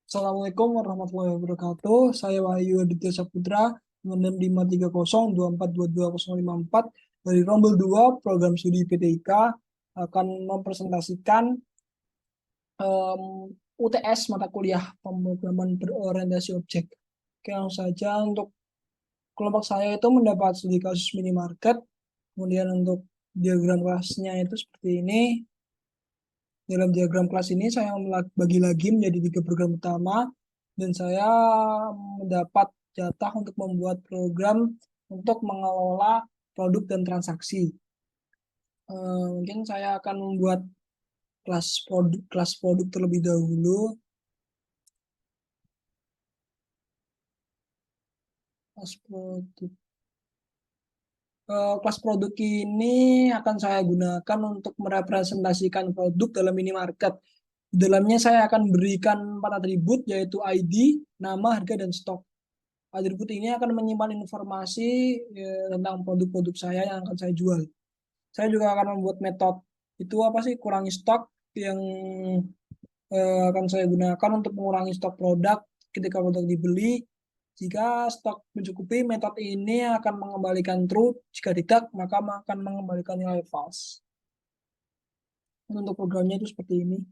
Assalamualaikum warahmatullahi wabarakatuh. Saya Wahyu Aditya Saputra, nomor 530222254 dari Rombel 2 Program Studi PTIK akan mempresentasikan UTS mata kuliah pemrograman berorientasi objek. Oke, langsung saja untuk kelompok saya itu mendapat studi kasus minimarket. Kemudian untuk diagram kelasnya itu seperti ini. Dalam diagram kelas ini saya bagi lagi menjadi 3 program utama dan saya mendapat jatah untuk membuat program untuk mengelola produk dan transaksi. Mungkin saya akan membuat kelas produk terlebih dahulu. Kelas produk ini akan saya gunakan untuk merepresentasikan produk dalam minimarket. Di dalamnya saya akan berikan 4 atribut, yaitu ID, nama, harga, dan stok. Atribut ini akan menyimpan informasi tentang produk-produk saya yang akan saya jual. Saya juga akan membuat metode, itu apa sih, kurangi stok, yang akan saya gunakan untuk mengurangi stok produk ketika produk dibeli. Jika stok mencukupi, metode ini akan mengembalikan true. Jika tidak, maka akan mengembalikan nilai false. Untuk programnya itu seperti ini.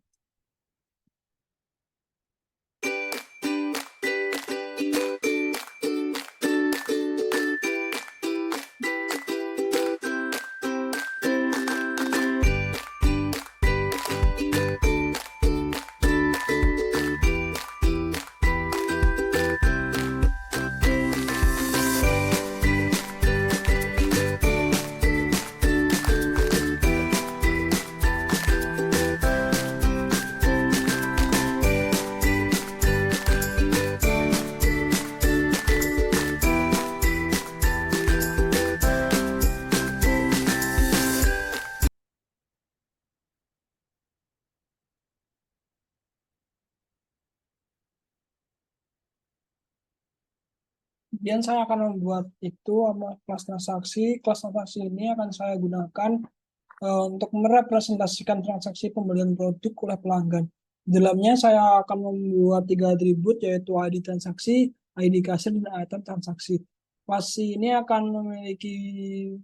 Kemudian saya akan membuat itu kelas transaksi. Kelas transaksi ini akan saya gunakan untuk merepresentasikan transaksi pembelian produk oleh pelanggan. Di dalamnya saya akan membuat 3 atribut, yaitu ID transaksi, ID kasir, dan item transaksi. Kelas ini akan memiliki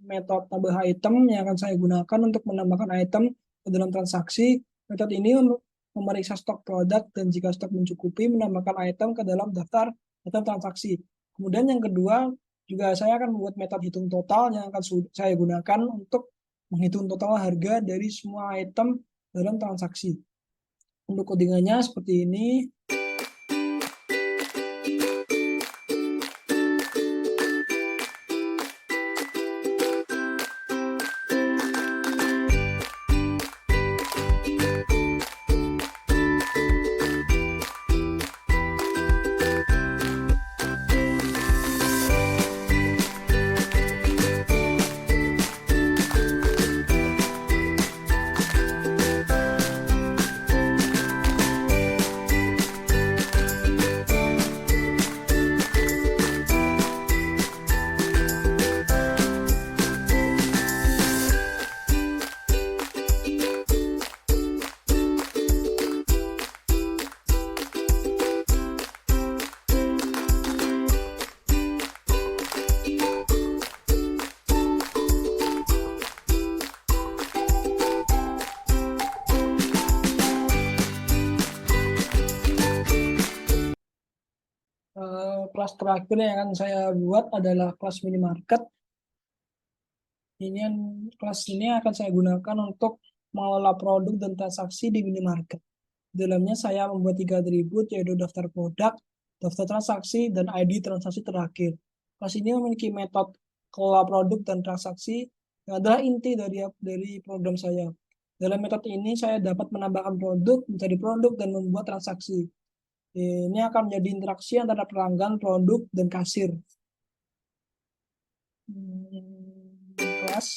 metode tambah item yang akan saya gunakan untuk menambahkan item ke dalam transaksi. Metode ini memeriksa stok produk dan jika stok mencukupi, menambahkan item ke dalam daftar item transaksi. Kemudian yang kedua, juga saya akan membuat metode hitung total yang akan saya gunakan untuk menghitung total harga dari semua item dalam transaksi. Untuk codingannya seperti ini. Kelas terakhir yang akan saya buat adalah kelas minimarket. Kelas ini akan saya gunakan untuk mengelola produk dan transaksi di minimarket. Di dalamnya saya membuat 3 atribut, yaitu daftar produk, daftar transaksi, dan ID transaksi terakhir. Kelas ini memiliki metode kelola produk dan transaksi yang adalah inti dari program saya. Dalam metode ini saya dapat menambahkan produk, mencari produk, dan membuat transaksi. Ini akan menjadi interaksi antara pelanggan, produk, dan kasir. Kelas.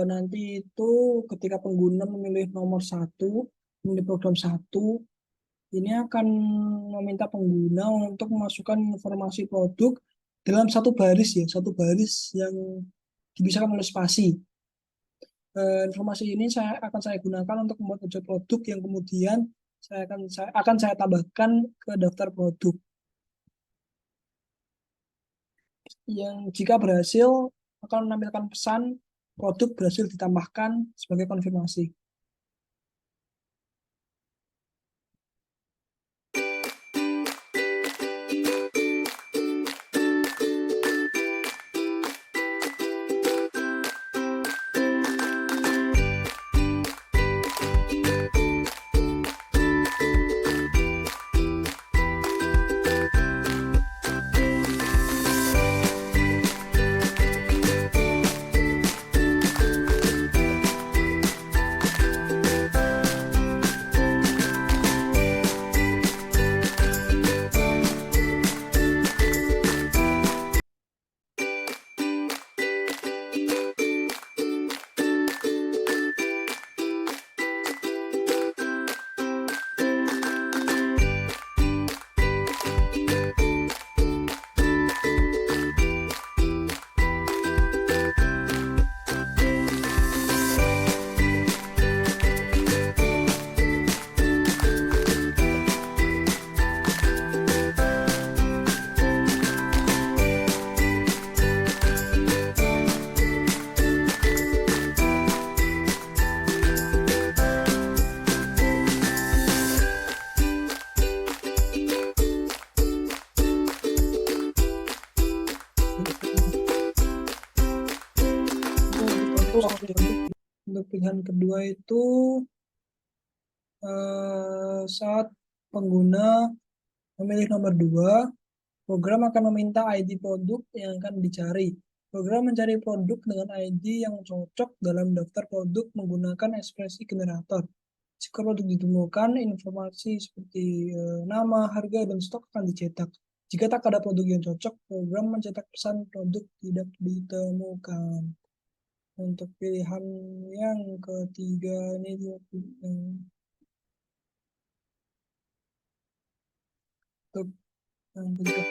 nanti itu ketika pengguna memilih nomor 1, memilih program 1, ini akan meminta pengguna untuk memasukkan informasi produk dalam satu baris ya, satu baris yang dipisahkan oleh spasi. Informasi ini akan saya gunakan untuk membuat objek produk yang kemudian akan saya tambahkan ke daftar produk. Yang jika berhasil akan menampilkan pesan produk berhasil ditambahkan sebagai konfirmasi. Untuk pilihan kedua itu saat pengguna memilih nomor 2, program akan meminta ID produk yang akan dicari. Program mencari produk dengan ID yang cocok dalam daftar produk menggunakan ekspresi generator. Jika produk ditemukan, informasi seperti nama, harga, dan stok akan dicetak. Jika tak ada produk yang cocok, program mencetak pesan produk tidak ditemukan. Untuk pilihan yang ketiga ini untuk yang ketiga.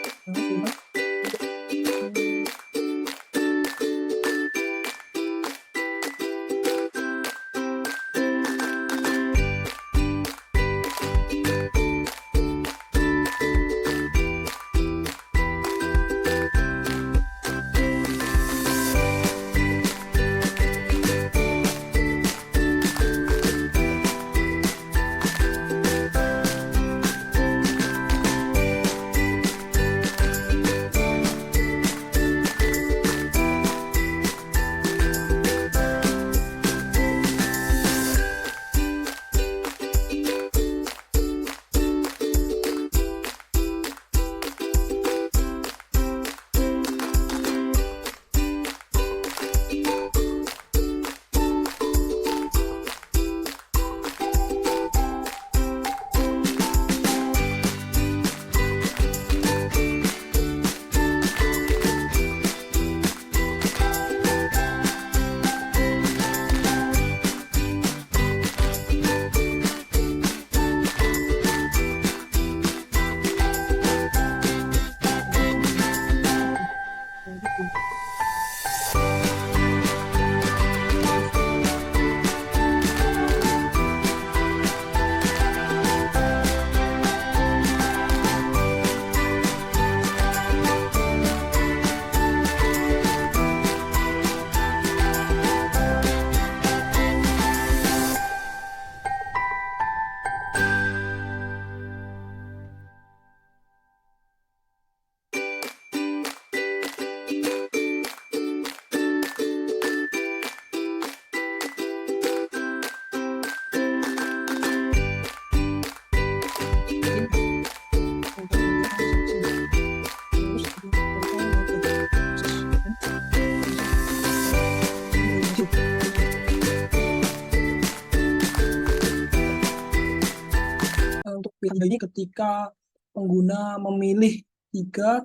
Untuk pilihan ini ketika pengguna memilih 3,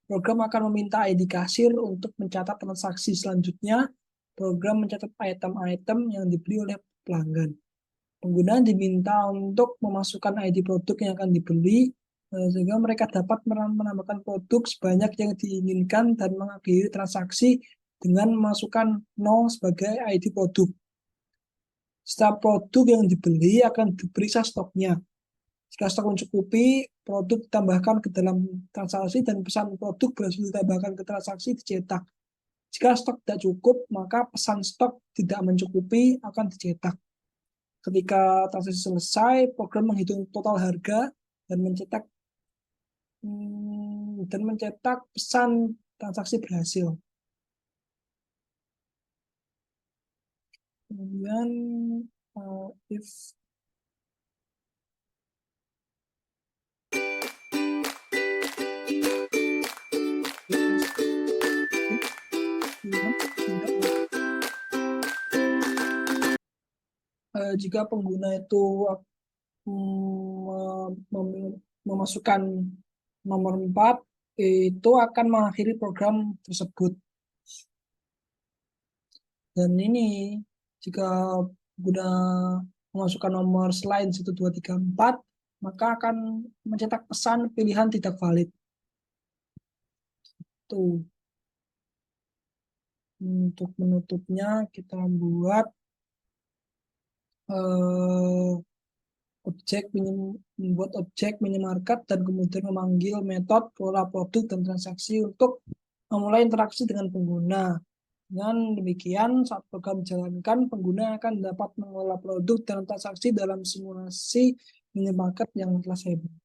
program akan meminta ID kasir untuk mencatat transaksi selanjutnya program mencatat item-item yang dibeli oleh pelanggan. Pengguna diminta untuk memasukkan ID produk yang akan dibeli sehingga mereka dapat menambahkan produk sebanyak yang diinginkan dan mengakhiri transaksi dengan memasukkan 0 sebagai ID produk. Setiap produk yang dibeli akan diperiksa stoknya. Jika stok mencukupi, produk ditambahkan ke dalam transaksi dan pesan produk berhasil ditambahkan ke transaksi dicetak. Jika stok tidak cukup, maka pesan stok tidak mencukupi akan dicetak. Ketika transaksi selesai, program menghitung total harga dan mencetak pesan transaksi berhasil. Kemudian if jika pengguna itu memasukkan nomor 4, itu akan mengakhiri program tersebut. Dan ini jika pengguna memasukkan nomor selain 1, 2, 3, 4, maka akan mencetak pesan pilihan tidak valid. Tuh. Untuk menutupnya kita buat membuat objek minimarket dan kemudian memanggil metode pola produk dan transaksi untuk memulai interaksi dengan pengguna. Dengan demikian, saat program dijalankan, pengguna akan dapat mengelola produk dan transaksi dalam simulasi minimarket yang telah saya buat.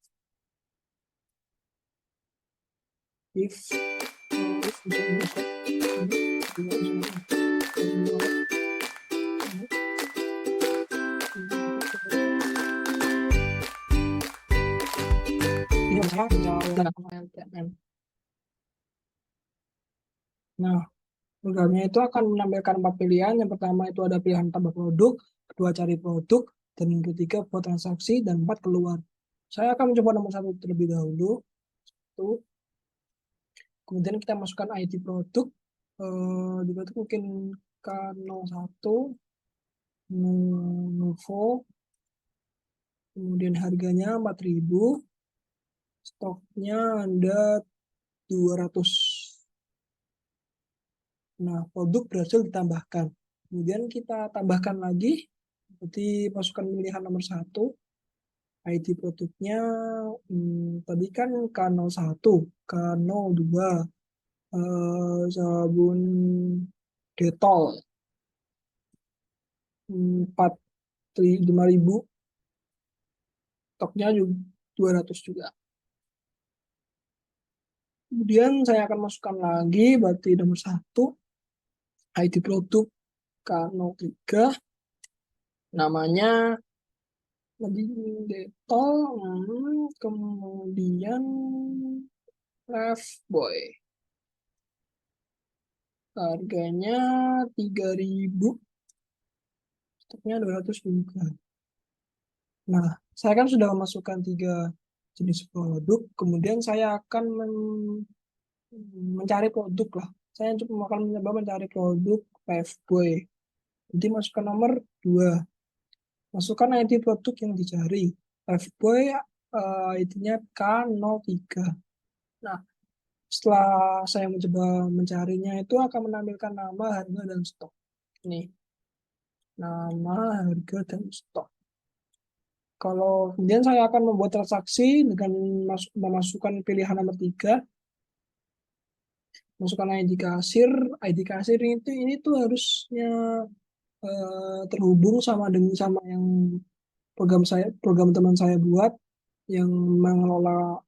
If Nah, programnya itu akan menampilkan 4 pilihan. Yang pertama itu ada pilihan tambah produk, kedua cari produk, dan yang ketiga buat transaksi, dan 4 keluar. Saya akan mencoba nomor 1 terlebih dahulu. Kemudian kita masukkan ID produk. Di produk mungkin K01, Nuvo, kemudian harganya 4.000, stoknya ada 200. Nah, produk berhasil ditambahkan. Kemudian kita tambahkan lagi, seperti masukkan pilihan nomor 1, ID produknya tadi kan K01, K02, sabun Detol 5.000, stoknya juga 200 juga. Kemudian saya akan masukkan lagi, berarti nomor 1, ID produk K03, namanya Detol, kemudian Boy, harganya 3.000, stoknya 200 juga. Nah, saya kan sudah memasukkan 3 jenis produk, kemudian saya akan mencari produk lah. Saya akan mencoba mencari produk Boy. Jadi masukkan nomor 2. Masukkan ID produk yang dicari. Boy ID-nya K03. Nah, setelah saya mencoba mencarinya itu akan menampilkan nama, harga, dan stok. Ini. Nama, harga, dan stok. Kalau kemudian saya akan membuat transaksi dengan memasukkan pilihan nomor 3. Masukkan ID kasir. ID kasir ini tuh harusnya terhubung sama yang program teman saya buat yang mengelola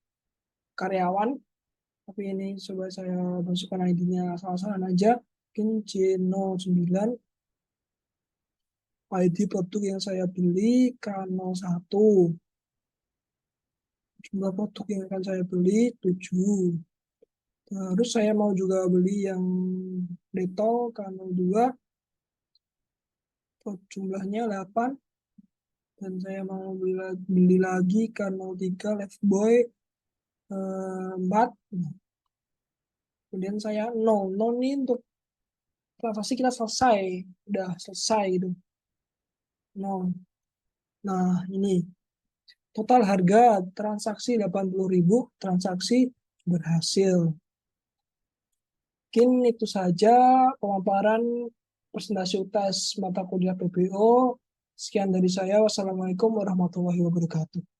karyawan. Tapi ini coba saya masukkan ID-nya salah-salah aja. Mungkin C09. ID produk yang saya beli K01. Jumlah produk yang akan saya beli 7. Terus saya mau juga beli yang Detol K02. Jumlahnya 8. Dan saya mau beli lagi K03 Boy 4. Kemudian saya 0 ini untuk transaksi kita selesai, udah selesai gitu. Nah, ini total harga transaksi 80.000, transaksi berhasil. Mungkin itu saja pemaparan presentasi UTS mata kuliah PBO. Sekian dari saya. Wassalamualaikum warahmatullahi wabarakatuh.